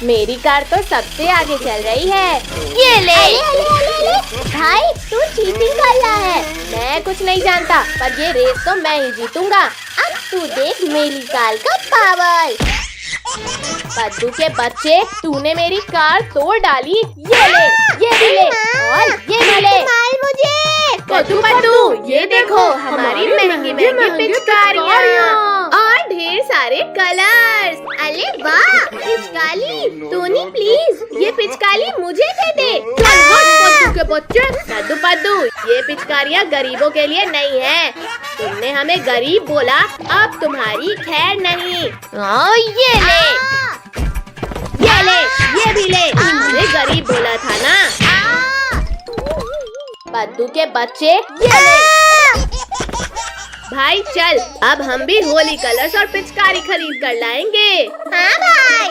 मेरी कार तो सबसे आगे चल रही है। ये ले। अले। भाई तू चीटिंग कर रहा है। मैं कुछ नहीं जानता, पर ये रेस तो मैं ही जीतूंगा। अब तू देख मेरी कार का पावर। पद्दू के बच्चे, तूने मेरी कार तोड़ डाली। ये ले, ये भी ले और ये भी ले। मार मुझे। पद्दू, ये देखो हमारी महंगी महंगी पिचकारियाँ और ढेर सारे कलर्स। अरे वाह पिचकारी। टोनी प्लीज ये पिचकारी मुझे दे दे। पद्दू के बच्चे। पद्दू, ये पिचकारियाँ गरीबों के लिए नहीं है। तुमने हमें गरीब बोला, अब तुम्हारी खैर नहीं। ये ले, ये ले, ये भी ले। तुमने गरीब बोला था ना। पद्दू के बच्चे, ये ले। भाई चल, अब हम भी होली कलर्स और पिचकारी खरीद कर लाएंगे। हाँ भाई।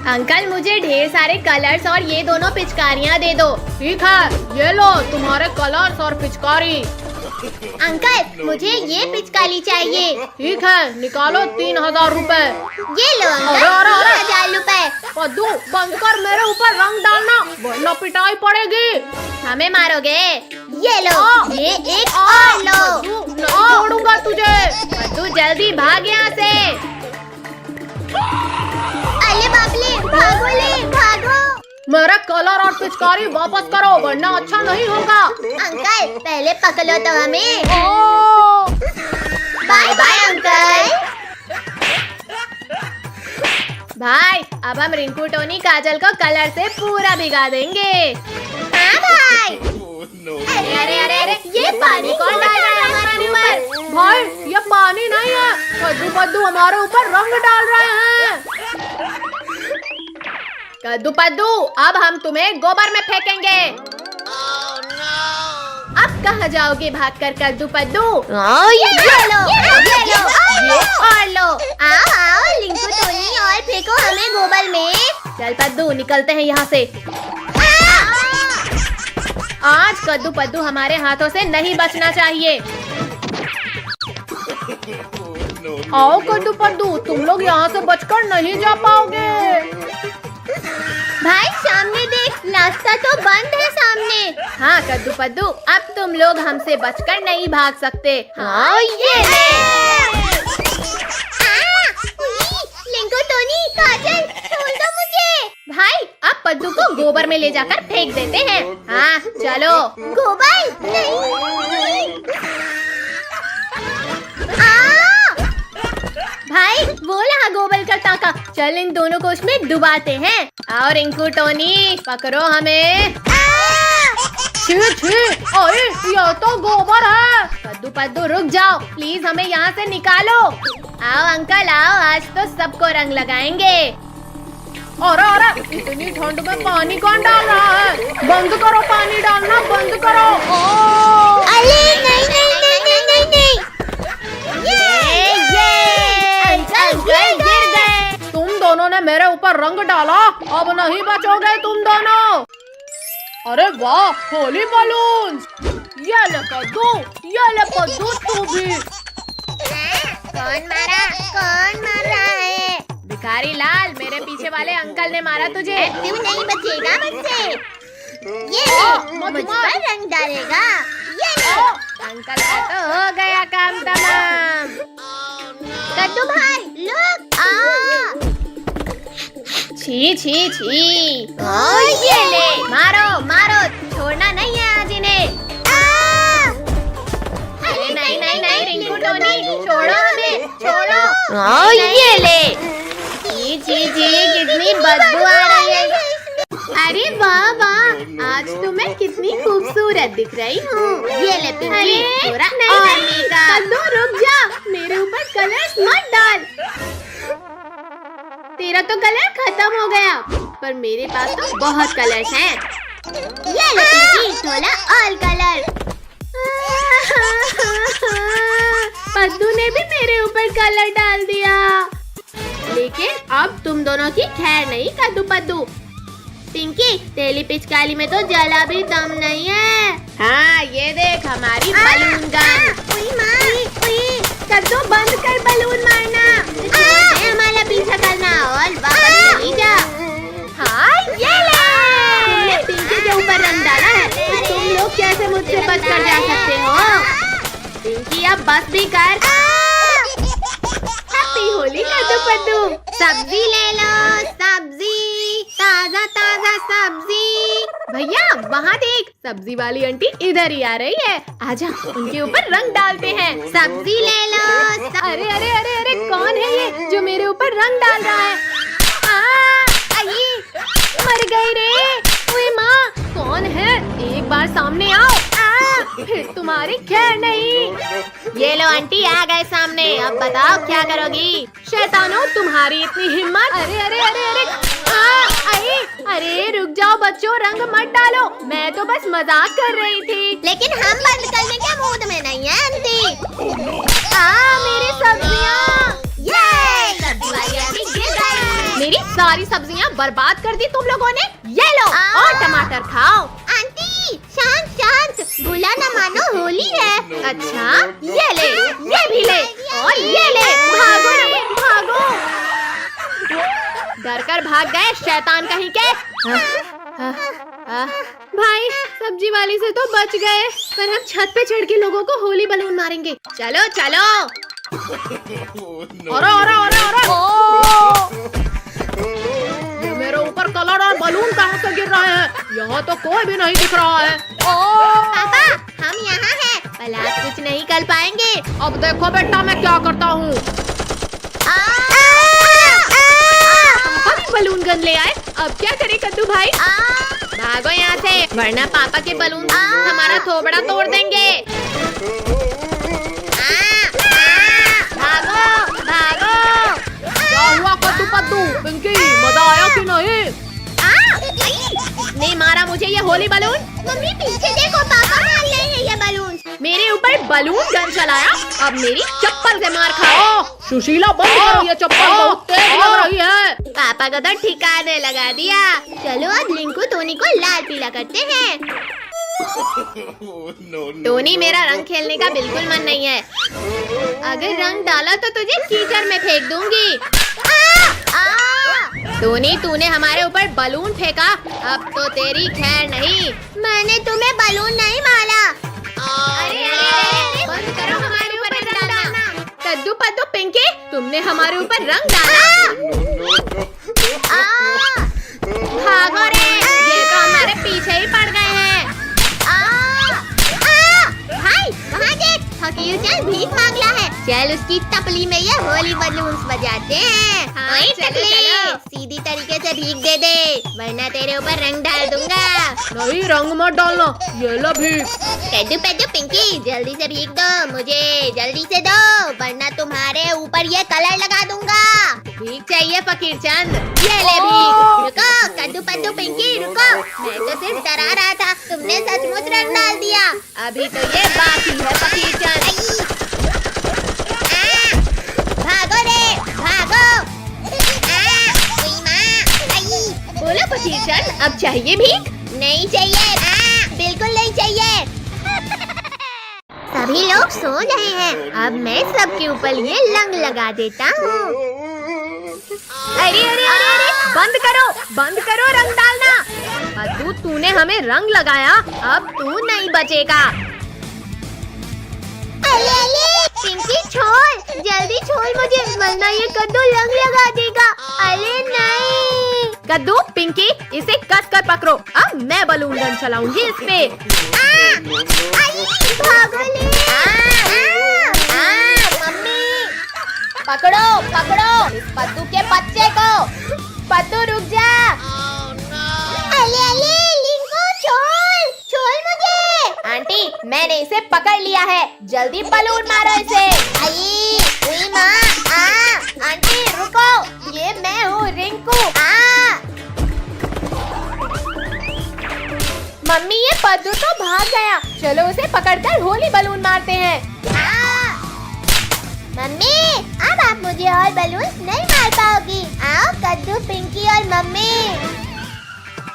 अंकल मुझे ढेर सारे कलर्स और ये दोनों पिचकारियाँ दे दो। ठीक है, ये लो तुम्हारे कलर्स और पिचकारी। अंकल मुझे ये पिचकारी चाहिए। ठीक है, निकालो 3000 रुपए। ये लो अंकल 3000 रुपए। पद्दू बंद कर मेरे ऊपर रंग डालना, वरना पिटाई पड़ेगी। हमें मारोगे? ये लो, ये एक और लो। नहीं छोड़ूंगा तुझे। पद्दू जल्दी भाग यहाँ से। अरे बाबले, भागो ले, भागो। मेरा कलर और पिचकारी वापस करो, वरना अच्छा नहीं होगा। अंकल पहले पकड़ो तो हमें। ओ बाय बाय अंकल। भाई अब हम रिंकू टोनी काजल को कलर से पूरा भिगा देंगे। हाँ भाई। अरे अरे अरे, ये पानी कौन डाल रहा है हमारे ऊपर? भाई ये पानी नहीं है, पद्दू हमारे ऊपर रंग डाल रहे हैं। पद्दू अब हम तुम्हें गोबर में फेंकेंगे। अब कहाँ जाओगे भागकर पद्दू? ये लो, ये और लो। आओ लिंकू टोनी और फेंको हमें गोबर में। चल पद्दू निकलते हैं यहाँ से। आज पद्दू हमारे हाथों से नहीं बचना चाहिए। आओ पद्दू, तुम लोग यहाँ से बचकर नहीं जा पाओगे। भाई सामने देख, रास्ता तो बंद है सामने। हाँ पद्दू, अब तुम लोग हमसे बचकर नहीं भाग सकते। हाँ ये लिंकू टोनी काजल छोड़ दो मुझे। भाई अब पद्दू को गोबर में ले जाकर फेंक देते हैं। हाँ चलो। गोबर नहीं। भाई वो रहा गोबर का टाका। चल इन दोनों को उसमें डुबाते हैं। और रिंकू टोनी पकड़ो हमें। छी छी, अरे ये तो गोबर है। पद्दू रुक जाओ प्लीज, हमें यहाँ से निकालो। आओ अंकल आओ, आज तो सबको रंग लगाएंगे। अरे इतनी ठंड में पानी कौन डाल रहा है? बंद करो, पानी डालना बंद करो। अरे नहीं। अंकल गिर गए। तुम दोनों ने मेरे ऊपर रंग डाला, अब नहीं बचोगे तुम दोनों। अरे वाह, होली बलून्स। ये ले पद्दू तू भी। कौन मार रहा है? भिखारी लाल, मेरे पीछे वाले अंकल ने मारा तुझे। तू नहीं बचेगा मुझसे। ये ले, मुझ पर रंग डालेगा। ये ले। अंकल का तो हो गया काम तमाम। कद्दू भाई लोग छी छी छी। ये ले, मारो, छोड़ना नहीं है आज इन्हें। अरे नहीं रिंकू टोनी, छोड़ो हमें, छोड़ो। ये ले। छी कितनी बदबू आ रही है। अरे वाह, आज तो मैं कितनी खूबसूरत दिख रही हूँ। ये ले पिंकी, थोड़ा नहीं करने का। पद्दू रुक जा, मेरे ऊपर कलर्स मत डाल। तेरा तो कलर खत्म हो गया, पर मेरे पास तो बहुत कलर्स हैं। ये ले पिंकी, थोड़ा और कलर। पद्दू ने भी मेरे ऊपर कलर डाल दिया। लेकिन अब तुम दोनों की खैर नहीं पद्दू। पिंकी तेली पिचकारी में तो जला भी दम नहीं है। हाँ ये देख हमारी बलून गन। उई माँ, उई। कद्दू बंद कर बलून मारना। हमारा पीछा अब बस भी कर। हैप्पी होली कद्दू पद्दू। सब्जी ले लो, सब्जी, ताजा ताजा सब्जी। भैया वहाँ देख, सब्जी वाली आंटी इधर ही आ रही है। आजा उनके ऊपर रंग डालते हैं। सब्जी ले लो। अरे अरे अरे अरे, कौन है ये जो मेरे ऊपर रंग डाल रहा है? मर गई रे। ओए माँ, कौन है? एक बार सामने आओ। फिर तुम्हारी खैर नहीं। ये लो आंटी आ गए सामने, अब बताओ क्या करोगी? शैतानो, तुम्हारी इतनी हिम्मत। अरे अरे अरे अरे, अरे रुक जाओ बच्चों, रंग मत डालो, मैं तो बस मजाक कर रही थी। लेकिन हम बंद करने के मूड में नहीं है आंटी। मेरी सब्जियाँ। सब्जी वाली आंटी गिर गई। मेरी सारी सब्जियाँ बर्बाद कर दी तुम लोगों ने। ये लो और टमाटर खाओ। आंटी शांत शांत, बुला न मानो, होली है। अच्छा, ये ले, ये भी ले और ये ले। भागो रे भागो। डर कर भाग गए शैतान कहीं के। भाई, सब्जी वाली से तो बच गए, पर हम छत पे चढ़ के लोगों को होली बलून मारेंगे। चलो चलो। अरे अरे अरे अरे, ये मेरे ऊपर कलर और बलून कहाँ से गिर रहे हैं? यहाँ तो कोई भी नहीं दिख रहा है। पापा हम यहाँ हैं, पर आप कुछ नहीं कर पाएंगे। अब देखो बेटा मैं क्या करता हूँ। बलून गन ले आए, अब क्या करे कद्दू भाई? भागो यहाँ से, वरना पापा के बलून हमारा थोबड़ा तोड़ देंगे। भागो भागो। क्या हुआ कद्दू पद्दू? पिंकी, मजा आया कि नहीं? नहीं मारा मुझे ये होली बलून। मम्मी पीछे देखो, पापा मार रहे हैं ये बलून। मेरे ऊपर बलून गन चलाया, अब मेरी चप्पल से मार खाओ। सुशीला बंद करो, ये चप्पल बहुत तेज लग रही है। पापा को तो ठिकाने लगा दिया। चलो अब लिंकू टोनी को लाल पीला करते हैं। टोनी, मेरा रंग खेलने का बिल्कुल मन नहीं है। अगर रंग डाला तो तुझे कीचड़ में फेंक दूंगी। टोनी, तूने हमारे ऊपर बलून फेंका, अब तो तेरी खैर नहीं। मैंने तुम्हें बलून नहीं मारा। अरे अरे अरे, बंद करो हमारे ऊपर रंग डालना। कद्दू पद्दू पिंकी, तुमने हमारे ऊपर रंग डाला। भागो रे, ये तो हमारे पीछे ही पड़ गए हैं। भाई वहाँ देख, फकीर चल भीख मांगला है। चल उसकी टपली में ये होली बलून्स बजाते हैं। हाँ, चलो चलो। सीधी तरीके से भीख दे दे, वरना तेरे ऊपर रंग डाल दूंगा। नहीं, रंग मत डालना, ये लो भीख। कद्दू पद्दू पिंकी, जल्दी से भीख दो मुझे, जल्दी से दो, वरना तुम्हारे ऊपर ये कलर लगा दूंगा। भीख चाहिए फकीर चंद, ये ले भीख। रुको कद्दू पद्दू पिंकी रुको, मैं तो सिर्फ डरा रहा था, तुमने सचमुच रंग डाल दिया। अभी तो ये बाकी है फकीर चंद। भागो रे भागो। बोलो फकीर चंद, अब चाहिए भीख? नहीं चाहिए, बिल्कुल नहीं चाहिए। सभी लोग सो रहे हैं, अब मैं सबके ऊपर ये रंग लगा देता हूँ। अरे अरे अरे अरे, बंद करो रंग डालना। पद्दू, तूने हमें रंग लगाया, अब तू नहीं बचेगा। अले पिंकी छोड़, जल्दी छोड़ मुझे, वरना ये कद्दू रंग लगा देगा। अरे नहीं। कद्दू पिंकी, इसे कस कर पकड़ो, अब मैं बलून गन चलाऊंगी इस पे। भागो ले। मम्मी, पकड़ो इस पद्दू के बच्चे को। पद्दू रुक जा। अले लिंकू छोड़ मुझे। आंटी, मैंने इसे पकड़ लिया है, जल्दी बलून मारो इसे। आंटी रुको, ये मैं हूँ रिंकू। मम्मी, ये पद्दू तो भाग गया, चलो उसे पकड़कर होली बलून मारते हैं। मम्मी, अब आप मुझे और बलून नहीं मार पाओगी। आओ कद्दू पिंकी और मम्मी।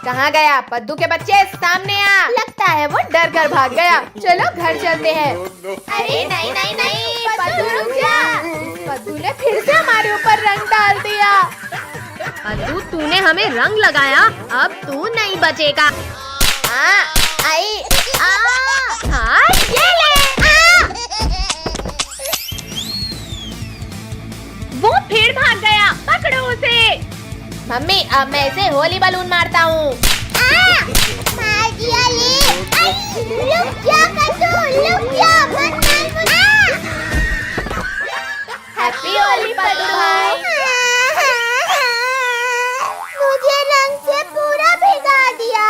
कहाँ गया पद्दू के बच्चे? सामने आ। लगता है वो डर कर भाग गया, चलो घर चलते हैं। अरे नहीं नहीं नहीं, पद्दू रुक जा। पद्दू ने फिर से हमारे ऊपर रंग डाल दिया। पद्दू, तूने हमें रंग लगाया, अब तू नहीं बचेगा। हाँ, ये ले। वो फिर भाग गया, पकड़ो उसे। मम्मी अब मैं इसे होली बलून मारता हूँ। मार दिया ले। रुक जा कद्दू, रुक जा, मत मार मुझे। हैप्पी होली पद्दू भाई। मुझे रंग से पूरा भिगा दिया।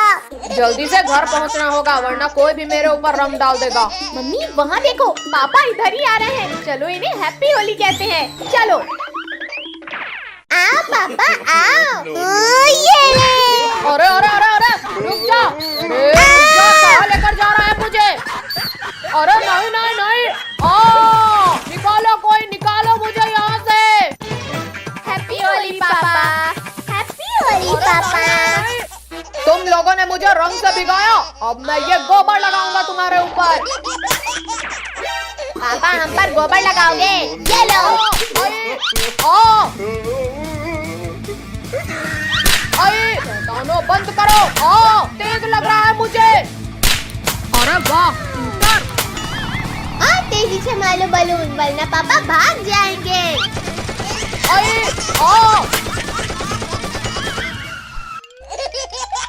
जल्दी से घर पहुंचना होगा वरना कोई भी मेरे ऊपर रंग डाल देगा। मम्मी वहाँ देखो, पापा इधर ही आ रहे हैं। चलो इन्हें हैप्पी होली कहते हैं। चलो आओ पापा आओ। ये ले। अरे अरे अरे अरे रुक जा। अरे रुक जा, कहाँ लेकर जा रहा है मुझे? अरे नहीं नहीं नहीं, निकालो, कोई निकालो मुझे यहाँ से। हैप्पी होली पापा। हैप्पी होली पापा। तुम लोगों ने मुझे रंग से भिगाया, अब मैं ये गोबर लगाऊंगा तुम्हारे ऊपर। पापा हम पर गोबर लगाओगे? ये लो। दोनों बंद करो। तेज लग रहा है मुझे। अरे वाह, तेजी से मारो बलून वरना पापा भाग जाएंगे।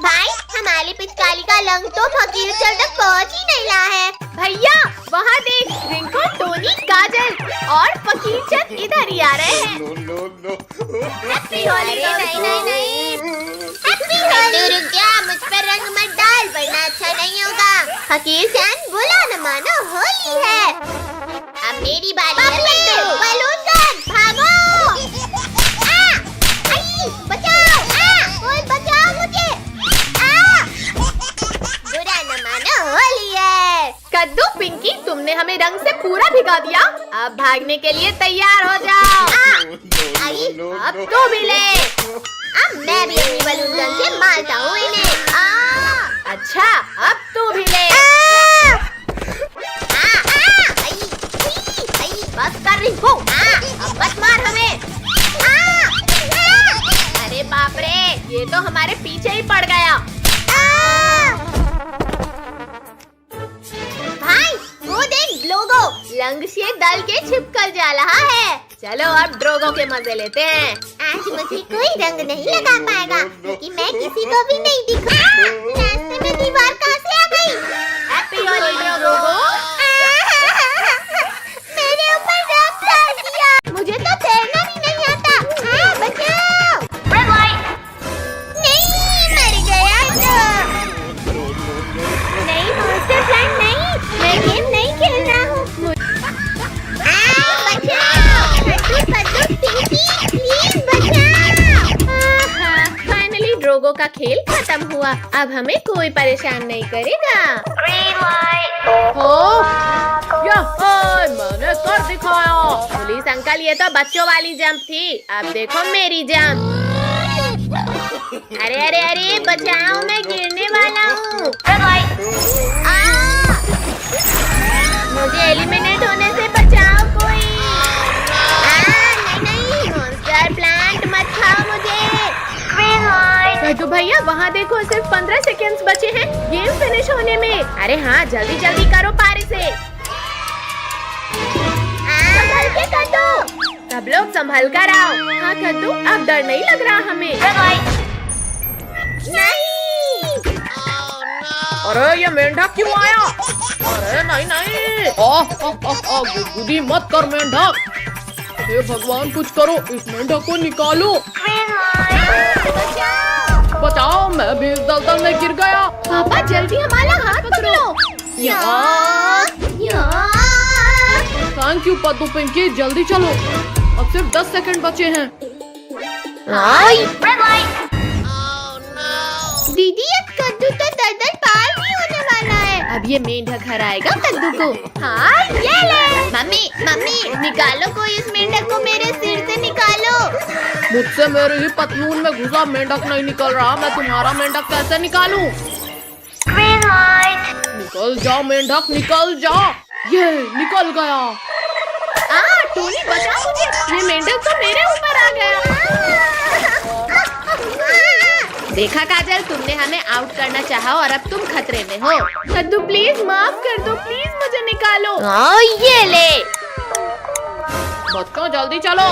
भाई हमारी पिचकारी का रंग तो फकीर चल तक पहुँच ही नहीं रहा है। भैया वहाँ देख, रिंकू, टोनी, काजल और फकीर चंद इधर ही आ रहे हैं। हैप्पी होली। नहीं नहीं नहीं, हैप्पी होली। रुक जा, मुझ पर रंग मत डाल वरना अच्छा नहीं होगा। फकीर चंद बुला न मानो, होली है। अब मेरी बारी है। बलून चंद भागो। बचाओ, कोई बचाओ मुझे। बुरा न मानो, होली है। कद्दू, पिंकी, तुमने हमें रंग से पूरा भिगा दिया। अब भागने के लिए तैयार हो जाओ। अब तू भी ले। अब मैं भी अपनी बलून गन से मारता हूँ इन्हें। अच्छा अब तू भी ले। बस कर रही हूँ, अब मत मार हमें। अरे बाप रे, ये तो हमारे पीछे ही पड़ गया। भाई वो देख, ड्रोगो रंग से दल के छिपकर जा रहा है। चलो अब ड्रोगो के मजे लेते हैं। आज मुझे कोई रंग नहीं लगा पाएगा क्योंकि मैं किसी को भी नहीं दिखा। रास्ते में दीवार कहाँ से आ गई? Happy Holi Drogo. मेरे ऊपर रंग डाल दिया। मुझे तो तैरना भी नहीं आता। बचाओ। नहीं, मर गया तो। नहीं मॉन्स्टर फ्रेंड नहीं, मैं गेम नहीं खेल रहा हूँ। फाइनली ड्रोगो का खेल खत्म हुआ। अब हमें कोई परेशान नहीं करेगा। मैंने कर दिखाया। पुलिस अंकल, ये तो बच्चों वाली जंप थी, अब देखो मेरी जंप। अरे अरे अरे बचाओ, मैं गिरने वाला हूँ। मुझे एलिमिनेट होने से बचाओ कोई। नहीं, मॉन्स्टर प्लांट मत खाओ मुझे। तो भैया वहाँ देखो, सिर्फ 15 सेकेंड्स बचे हैं गेम फिनिश होने में। अरे हाँ, जल्दी जल्दी करो पारी से। संभल के कद्दू। सब लोग संभल कर आओ। हाँ कद्दू, अब डर नहीं लग रहा हमें। नहीं। अरे ये मेंढक क्यों आया? अरे नहीं नहीं, गुदगुदी मत कर मेंढक। हे भगवान कुछ करो, इस मेंढक को निकालो। बचाओ, मैं भी इस दलदल में गिर गया। पापा जल्दी हमारा हाथ पकड़ो। थैंक यू पद्दू, पिंकी, जल्दी चलो, अब सिर्फ 10 सेकंड बचे हैं। दीदी अब कद्दू तो दलदल पार भी होने वाला है। अब ये मेंढक हराएगा कद्दू को। हाँ ये ले। मम्मी निकालो, कोई इस मेंढक को मेरे सिर से निकालो। मुझसे मेरे ही पतलून में घुसा मेंढक नहीं निकल रहा, मैं तुम्हारा मेंढक कैसे निकालूं? निकल जा मेंढक, निकल जा। ये निकल गया। टोनी बचा मुझे, ये मेंढक तो मेरे ऊपर आ गया। देखा काजल, तुमने हमें आउट करना चाहा और अब तुम खतरे में हो। कद्दू प्लीज माफ कर दो, प्लीज मुझे निकालो। ये ले। बच्चों जल्दी चलो।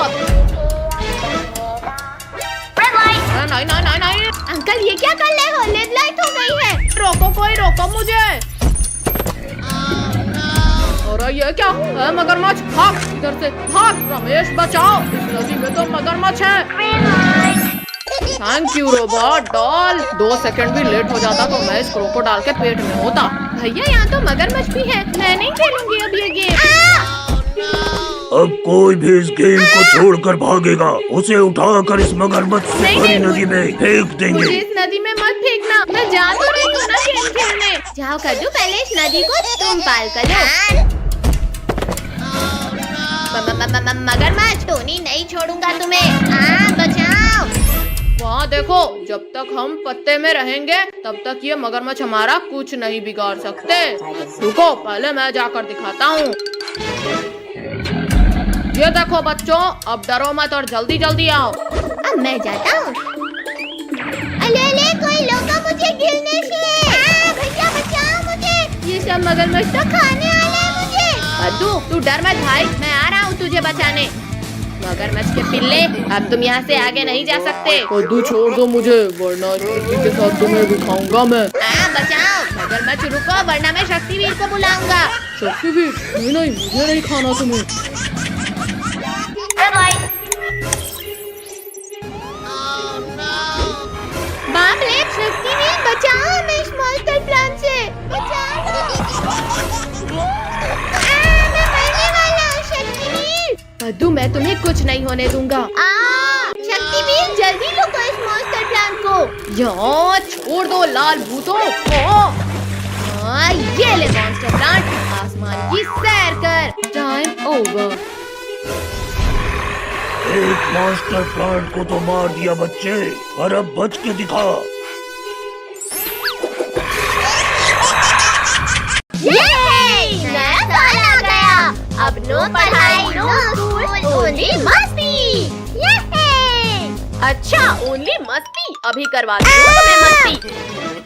अंकल ये क्या कर रहे हो? लेड लाइट हो गई है। रोको, कोई रोको मुझे। अरे ये क्या है? मगरमच्छ, भाग इधर से, भाग। रमेश बचाओ, इस नदी में तो मगरमच्छ है। Thank you robot doll. 2 second भी लेट हो जाता तो मैं इस क्रोकोडाइल के पेट में होता। भैया यहाँ तो मगरमच्छ भी है, मैं नहीं खेलूंगी अब ये गेम। अब कोई भी इस गेम को छोड़कर भागेगा, उसे उठाकर इस मगरमच्छ से भरी नदी में फेंक देंगे। मुझे इस नदी में मत फेंकना, मैं जा तो रही हूँ ना गेम खेलने। जाओ कद्दू, पहले इस नदी को तुम पाल कर लो। मगरमच्छ, टोनी नहीं छोड़ूंगा तुम्हें। बचाओ। वहाँ देखो, जब तक हम पत्ते में रहेंगे तब तक ये मगरमच्छ हमारा कुछ नहीं बिगाड़ सकते। रुको, पहले मैं जाकर दिखाता हूँ। ये देखो बच्चों, अब डरो मत और जल्दी जल्दी आओ। अब मैं जाता हूँ। अले अले, कोई लोगा मुझे गिरने से। भैया बचाओ मुझे, ये सब मगरमच्छ तो खाने वाले हैं मुझे। कद्दू, तू डर मत भाई, मैं आ रहा हूँ तुझे बचाने। मगरमच्छ के पिल्ले, अब तुम यहाँ से आगे नहीं जा सकते। कद्दू छोड़ दो मुझे, वरना शक्ति के साथ तुम्हें भी खाऊंगा मैं। बचाओ मगरमच्छ रुको, वरना मैं शक्तिवीर को बुलाऊंगा। शक्तिवीर? नहीं, मुझे नहीं खाना तुम्हें। बाप रे, शक्तिवीर बचाओ हमें इस मॉन्स्टर प्लान से। बचाओ। मैं मरने वाला हूँ शक्तिवीर। कद्दू, मैं तुम्हें कुछ नहीं होने दूंगा। शक्तिवीर जल्दी लुको इस मॉन्स्टर प्लान को। यहाँ छोड़ दो लाल भूतों। ये ले मॉन्स्टर प्लांट, आसमान की सैर कर। Time over. एक मॉन्स्टर प्लांट को तो मार दिया बच्चे, पर अब बच के दिखा। नया साल आ गया। अब नो पढ़ाई, नो स्कूल, ओनली मस्ती। अच्छा, ओनली मस्ती? अभी करवाती हूँ तुम्हें मस्ती।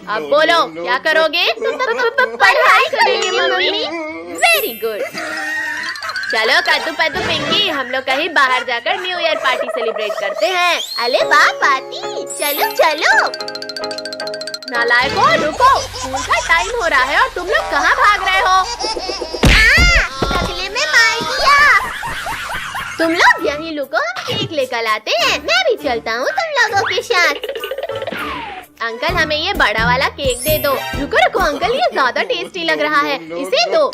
अब बोलो, क्या करोगे? पढ़ाई करेंगे मम्मी। Very good. चलो कद्दू पद्दू पिंकी, हम लोग कहीं बाहर जाकर न्यू ईयर पार्टी सेलिब्रेट करते हैं। अरे वाह पार्टी, चलो चलो। नालायकों, रुको, स्कूल का टाइम हो रहा है और तुम लोग कहाँ भाग रहे हो? अगले में मार दिया। तुम लोग यहीं लुको, हम केक लेकर आते हैं। मैं भी चलता हूँ तुम लोगों के साथ। अंकल, हमें ये बड़ा वाला केक दे दो। रुको रुको अंकल, ये ज्यादा टेस्टी लग रहा है, इसे दो।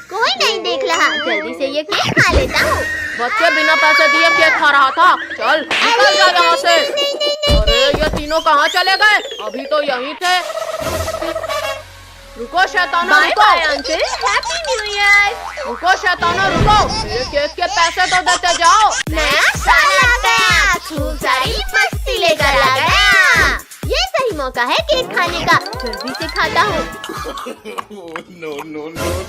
कोई नहीं देख रहा, जल्दी से ये केक खा लेता हूँ। बच्चे बिना पैसे दिए केक खा रहा था। चल निकल जा यहाँ से। अरे ये तीनों कहाँ चले गए? अभी तो यहीं थे। रुको शैतानो, रुको। Uncle, happy new year. रुको शैतानो, रुको, मेरे केक के पैसे तो देते जाओ। नया साल आ गया, खूब सारी मस्ती लेकर आ गया। ये सही मौका है केक खाने का, जल्दी से खाता हूँ।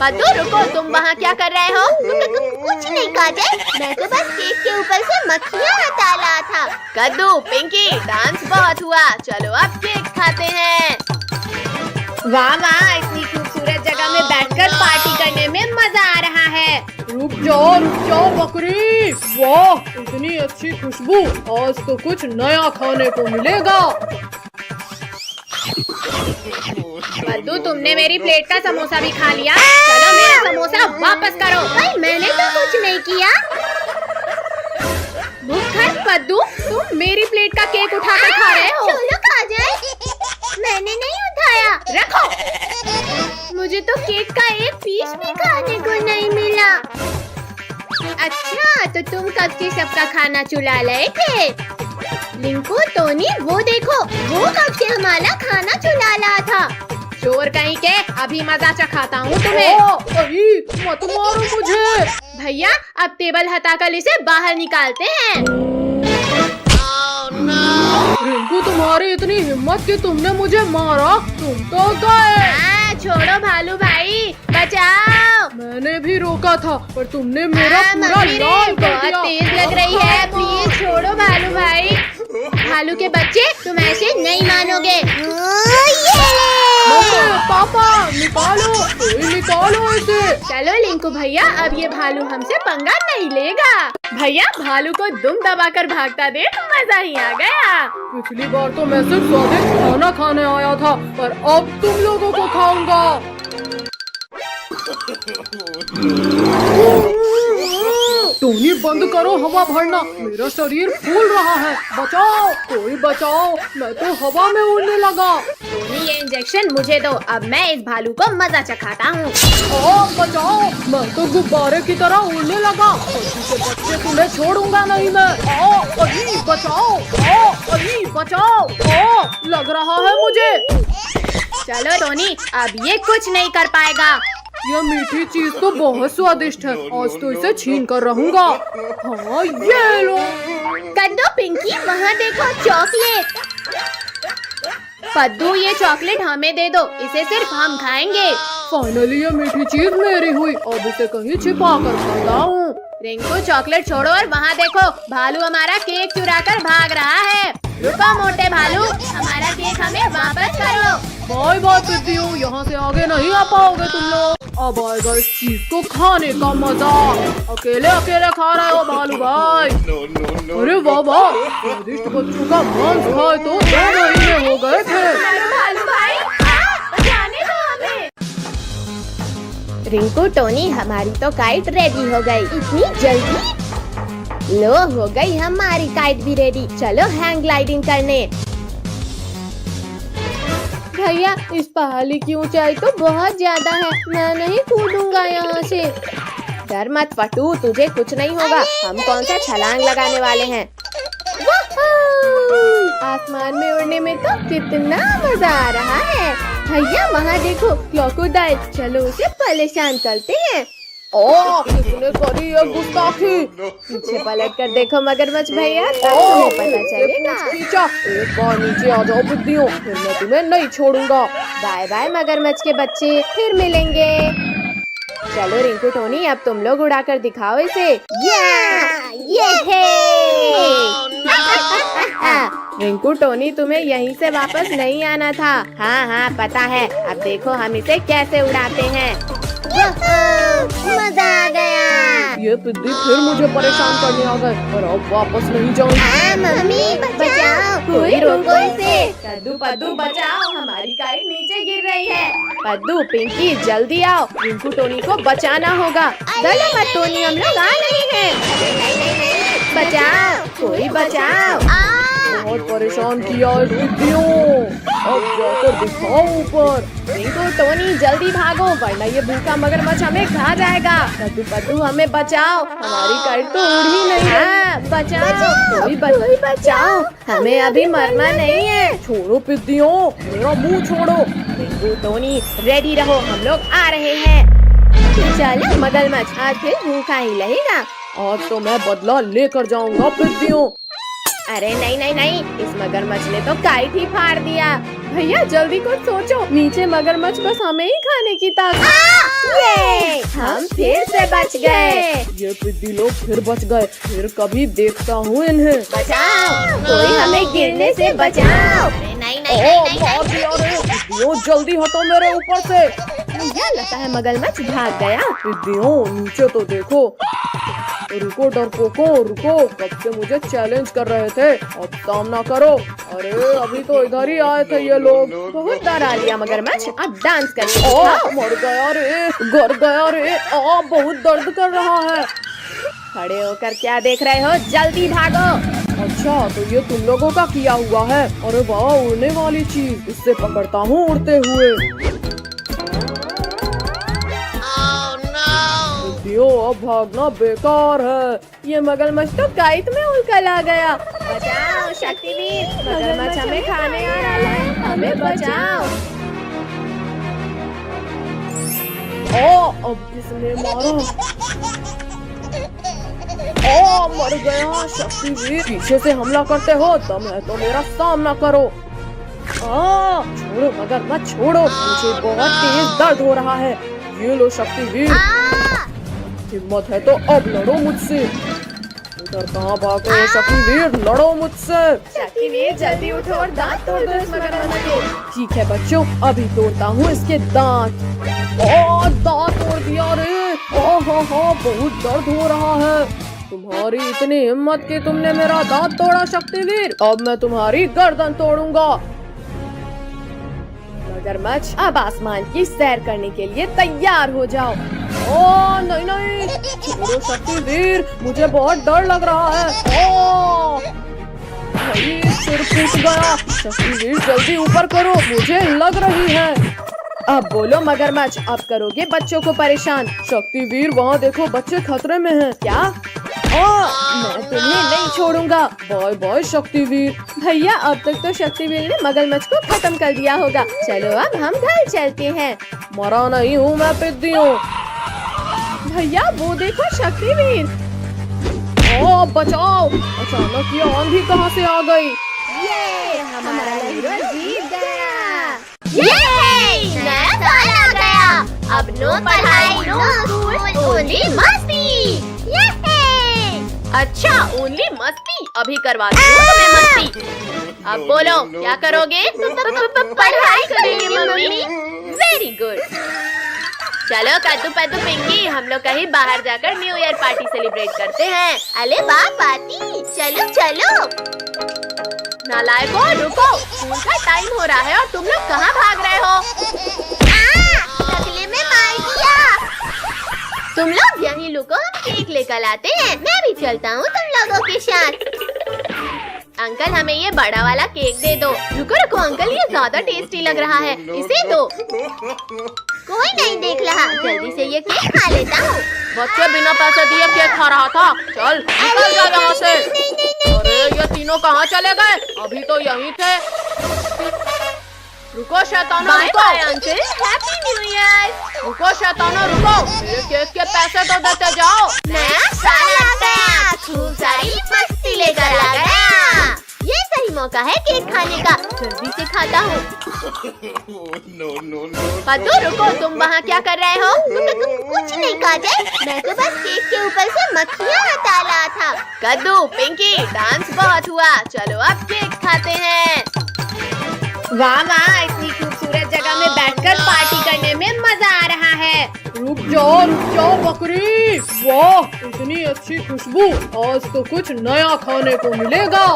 पद्दू रुको, तुम वहाँ क्या कर रहे हो? कुछ नहीं काजल, मैं तो बस केक के ऊपर से मक्खियाँ हटा रहा था। कद्दू पिंकी, डांस बहुत हुआ, चलो अब केक खाते हैं। वाह वाह, इतनी खूबसूरत जगह में बैठकर पार्टी करने में मजा आ रहा है। रुक जाओ बकरी। वाह, इतनी अच्छी खुशबू, आज तो कुछ नया खाने को मिलेगा। कद्दू, तुमने मेरी प्लेट का समोसा भी खा लिया। चलो मेरा समोसा वापस करो। भाई मैंने तो कुछ नहीं किया। मुखर कद्दू, तुम मेरी प्लेट का केक उठाकर खा रहे हो। चलो काजल, मैंने नहीं उठाया। रखो। मुझे तो केक का एक पीस भी खाने को नहीं मिला। अच्छा, तो तुम कब से सबका खाना चुरा रहे थे? लिंकू, टोनी, वो देखो, वो कब से हमारा खाना चुरा रहा था। चोर कहीं के, अभी मजा चखाता हूँ तुम्हें। मत मारो मुझे। भैया, अब टेबल हटाकर इसे बाहर निकालते हैं। रिंकू, तुम्हारी इतनी हिम्मत कि तुमने मुझे मारा, तुम तो गए। छोड़ो भालू भाई, बचाओ। मैंने भी रोका था, पर तुमने मेरा पूरा लाल कर दिया। बहुत तेज लग रही है, प्लीज छोड़ो भालू भाई। भालू के बच्चे, तुम ऐसे नहीं मानोगे। पापा निकालो, कोई निकालो इसे। चलो लिंकू भैया, अब ये भालू हमसे पंगा नहीं लेगा। भैया भालू को दुम दबाकर भागता देख मजा ही आ गया। पिछली बार तो मैं सिर्फ स्वादिष्ट खाना खाने आया था, पर अब तुम लोगों को खाऊंगा। टोनी बंद करो हवा भरना, मेरा शरीर फूल रहा है। बचाओ, कोई बचाओ, मैं तो हवा में उड़ने लगा। टोनी ये इंजेक्शन मुझे दो, अब मैं इस भालू को मजा चखाता हूँ। बचाओ, मैं तो गुब्बारे की तरह उड़ने लगा। के बच्चे तुम्हें छोड़ूंगा नहीं मैं। अरे बचाओ, अरे बचाओ, लग रहा है मुझे। चलो टोनी, अब ये कुछ नहीं कर पाएगा। यह मीठी चीज तो बहुत स्वादिष्ट है, आज तो इसे छीन कर रहूंगा। हाँ ये लो। कद्दू पिंकी, वहाँ देखो चॉकलेट। पद्दू ये चॉकलेट हमें दे दो, इसे सिर्फ हम खाएंगे। फाइनली ये मीठी चीज मेरी हुई, अब इसे कहीं छिपा कर खाता हूँ। रिंकू चॉकलेट छोड़ो और वहाँ देखो, भालू हमारा केक चुरा कर भाग रहा है। रुको मोटे भालू, हमारा केक हमें वापस करो। बाय बाय पिद्दियों, यहाँ से आगे नहीं आ पाओगे तुम लोग। अब आएगा इस चीज को खाने का मजा। अकेले अकेले खा रहे हो भालू भाई। अरे वाह वाह, स्वादिष्ट बच्चों का मांस खाए तो 2 महीने हो गए थे। भालू भाई, जाने दो हमें। रिंकू टोनी, हमारी तो काइट रेडी हो गई। इतनी जल्दी? लो, हो गई हमारी काइट भी रेडी। चलो हैंग ग्लाइडिंग करने। भैया इस पहाड़ी की ऊंचाई तो बहुत ज्यादा है, मैं नहीं कूदूंगा यहाँ से। डर मत फटू, तुझे कुछ नहीं होगा। हम कौन सा छलांग लगाने वाले हैं। आसमान में उड़ने में तो कितना मजा आ रहा है। भैया वहाँ देखो क्रोकोडाइल, चलो उसे परेशान करते हैं। किसने करी ये गुस्ताखी? पीछे पलट कर देखो मगरमच्छ भैया, तब तुम्हें पता चलेगा। एक बार नीचे आ जाओ बुद्धियों, फिर मैं तुम्हें नहीं छोड़ूंगा। बाय बाय मगरमच्छ के बच्चे, फिर मिलेंगे। चलो रिंकू टोनी, अब तुम लोग उड़ा कर दिखाओ इसे। ये रिंकू टोनी, तुम्हें यहीं से वापस नहीं आना था। हाँ पता है। अब देखो हम इसे कैसे उड़ाते हैं। मजा आ गया। ये पिद्दी फिर मुझे परेशान करने आ गए, और अब वापस नहीं जाऊंगी। मम्मी बचाओ, कोई रोको इसे। कद्दू पद्दू बचाओ, हमारी काइट नीचे गिर रही है। पद्दू पिंकी जल्दी आओ, रिंकू टोनी को बचाना होगा। चलो मत टोनी, हम लोग आ रहे हैं। बचाओ, कोई बचाओ। बहुत परेशान किया इस पिद्दियों, अब जाकर दिखाओ ऊपर। रिंकू टोनी जल्दी भागो, वरना ये भूखा मगरमच्छ हमें खा जाएगा। कद्दू पद्दू हमें बचाओ, हमारी काइट तो उड़ ही नहीं है। बचाओ, कोई बचाओ, हमें अभी मरना नहीं है। छोड़ो पिद्दियों, मेरा मुंह छोड़ो। रिंकू टोनी रेडी रहो, हम लोग आ रहे हैं। चलो मगरमच्छ, आज फिर भूखा ही रहेगा। आज तो मैं बदला लेकर जाऊंगा पिद्दियों। अरे नहीं, इस मगरमच्छ ने तो काइट ही फाड़ दिया। भैया जल्दी कुछ सोचो, नीचे मगरमच्छ बस हमें ही खाने की ताकत। ये हम फिर से बच गए। ये पिद्दी लोग फिर बच गए, फिर कभी देखता हूँ इन्हें। बचाओ, कोई हमें गिरने से बचाओ। पिद्दियों जल्दी हटो मेरे ऊपर से। भैया लगता है मगरमच्छ भाग गया। पिद्दियों नीचे तो देखो। रुको डरपोको, रुको, कब से मुझे चैलेंज कर रहे थे, अब सामना करो। अरे अभी तो इधर ही आए थे ये लोग। बहुत डरा लिया मगरमच्छ, अब डांस करके मर गया रे, गिर गया रे, बहुत दर्द कर रहा है। खड़े होकर क्या देख रहे हो, जल्दी भागो। अच्छा तो ये तुम लोगों का किया हुआ है। अरे वाह, उड़ने वाली चीज, इससे पकड़ता हूँ उड़ते हुए। अब भागना बेकार है। ये मगरमच्छ तो काइट में उलझ आ गया। बचाओ शक्तिवीर, मगरमच्छ हमें खाने आ रहा है, हमें बचाओ। अब किसने मारा? मर गया शक्तिवीर। पीछे से हमला करते हो, दम है तो मेरा सामना करो। छोड़ो मगरमच्छ छोड़ो, मुझे बहुत तेज दर्द हो रहा है। ये लो शक्तिवीर, हिम्मत है तो अब लड़ो मुझसे। सर कहाँ भाग गए शक्तिवीर, लड़ो मुझसे। शक्तिवीर जल्दी उठो और दांत तोड़ दो इस मगरमच्छ के। ठीक है बच्चों, अभी तोड़ता हूँ इसके दांत। दांत तोड़ दिया रे। हाँ, बहुत दर्द हो रहा है। तुम्हारी इतनी हिम्मत कि तुमने मेरा दांत तोड़ा शक्तिवीर, अब मैं तुम्हारी गर्दन तोड़ूंगा। मगरमच्छ अब आसमान की सैर करने के लिए तैयार हो जाओ। नहीं, छोड़ो शक्तिवीर, मुझे बहुत डर लग रहा है। भाई सिर फूट गया। शक्तिवीर जल्दी ऊपर करो, मुझे लग रही है। अब बोलो मगरमच्छ, अब करोगे बच्चों को परेशान। शक्तिवीर वहाँ देखो, बच्चे खतरे में हैं। क्या? मैं तुम्हें नहीं छोड़ूंगा। Bye bye Shaktiveer. भैया अब तक तो शक्तिवीर ने मगरमच्छ को खत्म कर दिया होगा। चलो अब हम घर चलते हैं। मरा नहीं हूँ मैं, पिद्दी हूँ। भैया वो देखो शक्तिवीर। बचाओ, अचानक ये आंधी कहाँ से आ गई? ये हमारा हीरो जीत गया। नया साल आ गया। अब नो पढ़ाई, नो स्कूल, ओनली मस्ती। अच्छा ओनली मस्ती, अभी करवाती हूँ तुम्हें मस्ती। अब बोलो क्या करोगे? पढ़ाई करेंगे मम्मी। Very good. चलो कद्दू पद्दू पिंकी, हम लोग कहीं बाहर जाकर न्यू ईयर पार्टी सेलिब्रेट करते हैं। अरे वाह पार्टी, चलो चलो। नालायकों रुको, स्कूल का टाइम हो रहा है और तुम लोग कहाँ भाग रहे हो? टकले में मार दिया। तुम लोग यहीं लुको, हम केक लेकर आते हैं। मैं भी चलता हूँ तुम लोगों के साथ। अंकल हमें ये बड़ा वाला केक दे दो। रुको रुको अंकल, ये ज्यादा टेस्टी लग रहा है, इसे दो। कोई नहीं देख रहा, जल्दी से ये केक खा लेता हूँ। बच्चे बिना पैसे दिए केक खा रहा था। चल निकल जा यहाँ से। अरे ये तीनों कहाँ चले गए? अभी तो यहीं थे। रुको शैतानो, बाय रुको। Bye uncle, happy new year. रुको शैतानो, रुको। मेरे केक के पैसे तो देते जाओ। नया साल आ गया, खूब सारी मस्ती लेकर आ गया। ये सही मौका है केक खाने का, जल्दी से खाता हूँ। पद्दू रुको, तुम वहाँ क्या कर रहे हो? कुछ नहीं काजल, मैं तो बस केक के ऊपर से मक्खियाँ हटा रहा था। कद्दू पिंकी, डांस बहुत हुआ, चलो अब केक खाते हैं। वाह वाह, इतनी खूबसूरत जगह में बैठकर पार्टी करने में मजा आ रहा है। रुक जाओ बकरी। वाह इतनी अच्छी खुशबू, आज तो कुछ नया खाने को मिलेगा।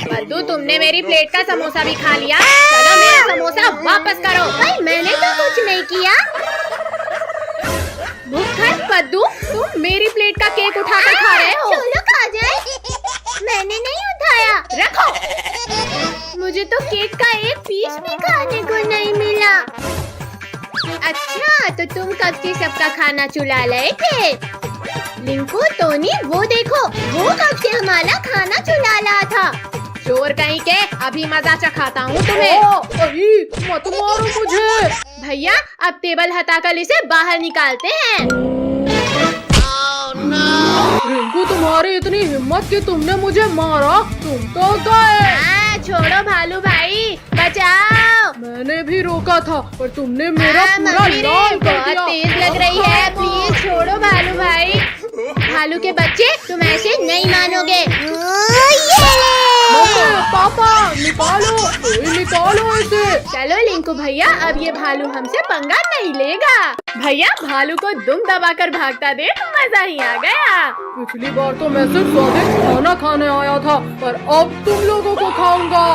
पद्दू तुमने मेरी प्लेट का समोसा भी खा लिया, चलो मेरा समोसा वापस करो। भाई मैंने तो कुछ नहीं किया। भूखा पद्दू, तुम मेरी प्लेट का केक उठाकर खा रहे हो। चलो काजल, मैंने नहीं उठाया। रखो। मुझे तो केक का एक पीस भी खाने को नहीं मिला। अच्छा तो तुम कब से सबका खाना चुरा रहे थे? लिंकू टोनी वो देखो, वो कब से हमारा खाना चुरा रहा था। चोर कहीं के, अभी मजा चखाता हूँ तुम्हें। मत मारो मुझे। भैया अब टेबल हटाकर इसे बाहर निकालते हैं। रिंकू तुम्हारी इतनी हिम्मत कि तुमने मुझे मारा, तुम तो गए। छोड़ो भालू भाई, बचाओ। मैंने भी रोका था पर तुमने मेरा पूरा मम्मी रे, लाल कर बहुत दिया। तेज लग रही है, प्लीज छोड़ो भालू भाई। भालू के बच्चे तुम ऐसे नहीं मानोगे। मम्मी, पापा निकालो, निकालो इसे। चलो लिंकू भैया, अब ये भालू हमसे पंगा नहीं लेगा। भैया भालू को दुम दबाकर भागता देख मजा ही आ गया। पिछली बार तो मैं सिर्फ स्वादिष्ट खाना खाने आया था, पर अब तुम लोगों को खाऊंगा।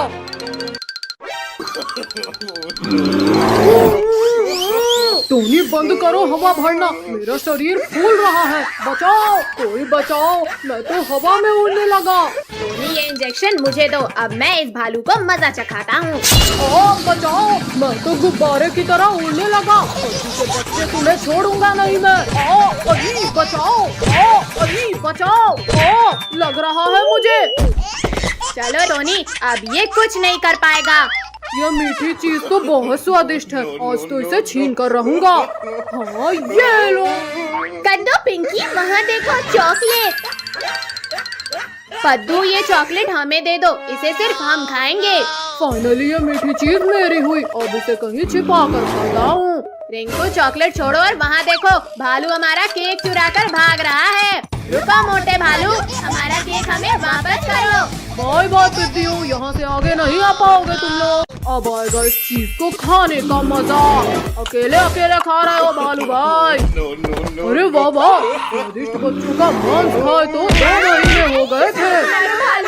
टोनी बंद करो हवा भरना, मेरा शरीर फूल रहा है। बचाओ, कोई बचाओ, मैं तो हवा में उड़ने लगा। टोनी ये इंजेक्शन मुझे दो, अब मैं इस भालू को मजा चखाता हूँ। बचाओ, मैं तो गुब्बारे की तरह उड़ने लगा। बच्चे तुम्हें छोड़ूंगा नहीं मैं। अभी बचाओ, अभी बचाओ, लग रहा है मुझे। चलो टोनी, अब ये कुछ नहीं कर पाएगा। यह मीठी चीज तो बहुत स्वादिष्ट है, आज तो इसे छीन कर रहूंगा। हाँ ये लो। कद्दू पिंकी वहाँ देखो चॉकलेट। पद्दू ये चॉकलेट हमें दे दो, इसे सिर्फ हम खाएंगे। फाइनली ये मीठी चीज मेरी हुई, अब इसे कहीं छिपा कर खाता हूँ। रिंकू चॉकलेट छोड़ो और वहाँ देखो, भालू हमारा केक चुरा कर भाग रहा है। रुको मोटे भालू, हमारा केक हमें वापस करो। बाय बाय पिद्दियों, यहाँ से आगे नहीं आ पाओगे तुम लोग। अब आएगा इस चीज को खाने का मजा। अकेले अकेले खा रहे हो भालू भाई। अरे वाह वाह, स्वादिष्ट बच्चों का मांस खाए तो 2 महीने हो गए थे।